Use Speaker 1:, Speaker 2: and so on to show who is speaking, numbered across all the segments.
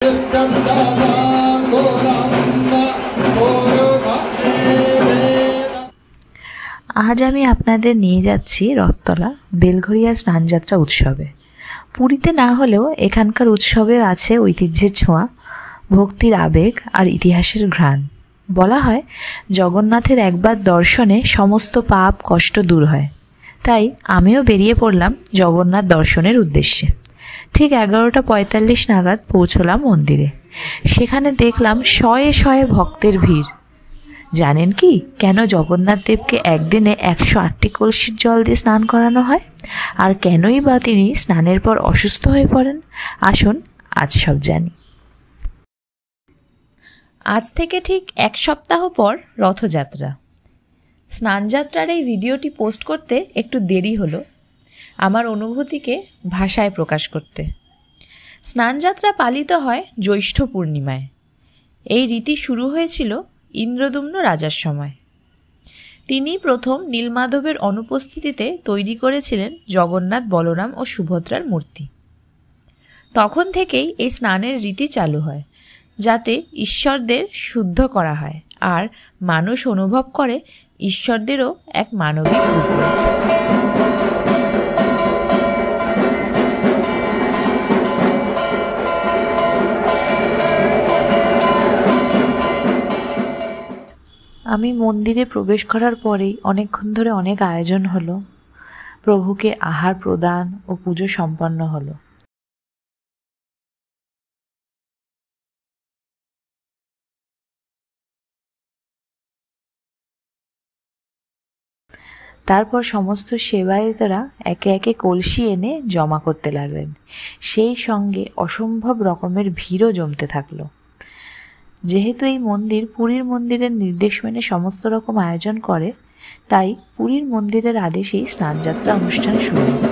Speaker 1: আজ আমি আপনাদের নিয়ে যাচ্ছি রথতলা বেলঘরিয়ার স্নানযাত্রা উৎসবে। পুরীতে না হলেও এখানকার উৎসবে আছে ঐতিহ্যের ছোঁয়া, ভক্তির আবেগ আর ইতিহাসের ঘ্রাণ। বলা হয় জগন্নাথের একবার দর্শনে সমস্ত পাপ কষ্ট দূর হয়। তাই আমিও বেরিয়ে পড়লাম জগন্নাথ দর্শনের উদ্দেশ্যে। ঠিক 11:45 নাগাদ পৌঁছলাম মন্দিরে। সেখানে দেখলাম শয়ে শয়ে ভক্তের ভিড়। জানেন কি কেন জগন্নাথ দেবকে একদিনে 108টি কলসির জল দিয়ে স্নান করানো হয়, আর কেনই বা তিনি স্নানের পর অসুস্থ হয়ে পড়েন? আসুন আজ সব জানি। আজ থেকে ঠিক 1 সপ্তাহ পর রথযাত্রা। স্নানযাত্রার এই ভিডিওটি পোস্ট করতে একটু দেরি হলো আমার অনুভূতিকে ভাষায় প্রকাশ করতে। স্নানযাত্রা পালিত হয় জ্যৈষ্ঠ পূর্ণিমায়। এই রীতি শুরু হয়েছিল ইন্দ্রদুম্ন রাজার সময়। তিনি প্রথম নীলমাধবের অনুপস্থিতিতে তৈরি করেছিলেন জগন্নাথ, বলরাম ও সুভদ্রার মূর্তি। তখন থেকেই এই স্নানের রীতি চালু হয়, যাতে ঈশ্বরদের শুদ্ধ করা হয় আর মানুষ অনুভব করে ঈশ্বরদেরও এক মানবিক রূপ রয়েছে। আমি মন্দিরে প্রবেশ করার পরেই অনেকক্ষণ ধরে অনেক আয়োজন হলো। প্রভুকে আহার প্রদান ও পুজো সম্পন্ন হলো। তারপর সমস্ত সেবায়েতরা একে একে কলসি এনে জমা করতে লাগলেন। সেই সঙ্গে অসম্ভব রকমের ভিড়ও জমতে থাকলো। যেহেতু এই মন্দির পুরীর মন্দিরের নির্দেশ মেনে সমস্ত রকম আয়োজন করে, তাই পুরীর মন্দিরের আদেশেই স্নানযাত্রা অনুষ্ঠান শুরু হয়।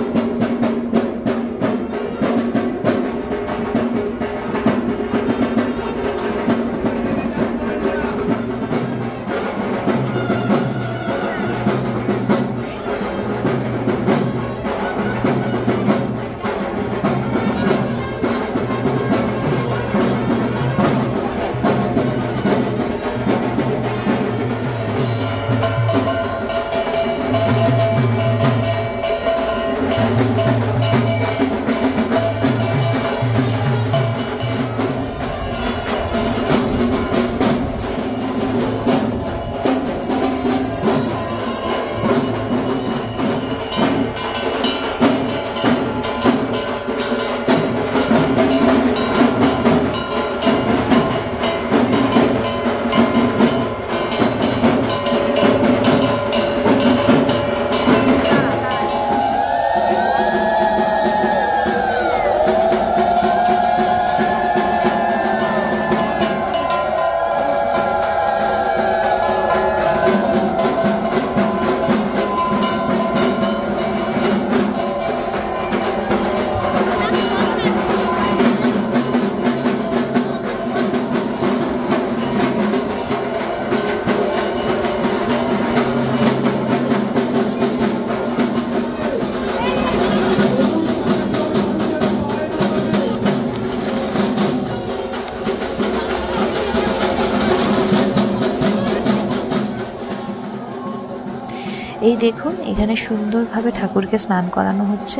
Speaker 1: এই দেখুন, এখানে সুন্দরভাবে ঠাকুরকে স্নান করানো হচ্ছে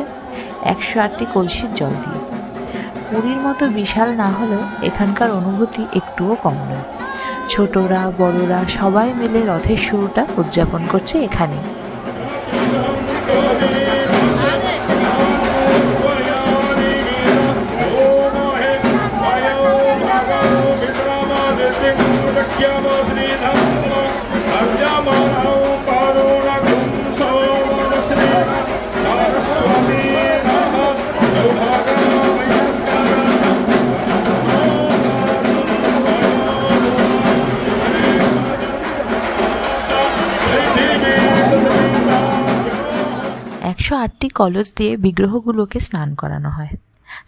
Speaker 1: 108টি কলসির জল দিয়ে। পুরীর মতো বিশাল না হলেও এখানকার অনুভূতি একটুও কম নয়। ছোটরা বড়রা সবাই মিলে রথের শুরুটা উদযাপন করছে এখানে। আটটি কলস দিয়ে বিগ্রহগুলোকে স্নান করানো হয়।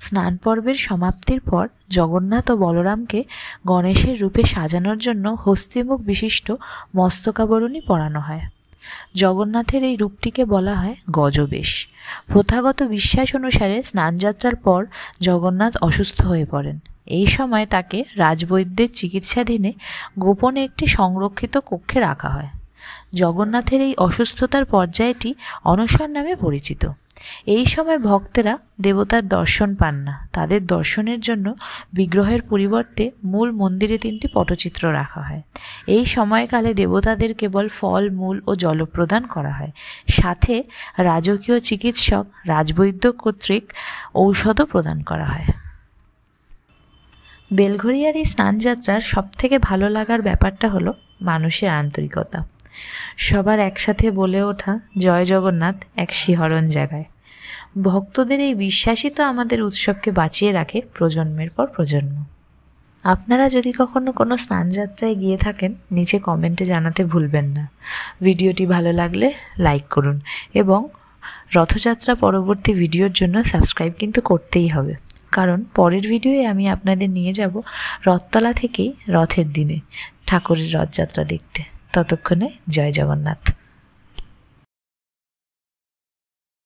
Speaker 1: স্নান পর্বের সমাপ্তির পর জগন্নাথ ও বলরামকে গণেশের রূপে সাজানোর জন্য হস্তিমুখ বিশিষ্ট মস্তকাবরণী পরানো হয়। জগন্নাথের এই রূপটিকে বলা হয় গজবেশ। প্রথাগত বিশ্বাস অনুসারে স্নানযাত্রার পর জগন্নাথ অসুস্থ হয়ে পড়েন। এই সময় তাকে রাজবৈদ্যের চিকিৎসাধীনে গোপনে একটি সংরক্ষিত কক্ষে রাখা হয়। জগন্নাথের এই অসুস্থতার পর্যায়টি অনশন নামে পরিচিত। এই সময় ভক্তেরা দেবতার দর্শন পান না। তাদের দর্শনের জন্য বিগ্রহের পরিবর্তে মূল মন্দিরে 3টি পটচিত্র রাখা হয়। এই সময়কালে দেবতাদের কেবল ফল, মূল ও জল প্রদান করা হয়। সাথে রাজকীয় চিকিৎসক রাজবৈদ্য কর্তৃক ঔষধও প্রদান করা হয়। বেলঘরিয়ার এই স্নানযাত্রার সবথেকে ভালো লাগার ব্যাপারটা হলো মানুষের আন্তরিকতা। সবার একসাথে বলে ওঠা জয় জগন্নাথ এক শিহরণ জাগায়। ভক্তদের এই বিশ্বাসই তো আমাদের উৎসবকে বাঁচিয়ে রাখে প্রজন্মের পর প্রজন্ম। আপনারা যদি কখনো কোনো স্নানযাত্রায় গিয়ে থাকেন, নিচে কমেন্টে জানাতে ভুলবেন না। ভিডিওটি ভালো লাগলে লাইক করুন এবং রথযাত্রা পরবর্তী ভিডিওর জন্য সাবস্ক্রাইব কিন্তু করতেই হবে, কারণ পরের ভিডিওয়ে আমি আপনাদের নিয়ে যাব রথতলা থেকেই রথের দিনে ঠাকুরের রথযাত্রা দেখতে। ততক্ষণে জয় জগন্নাথ।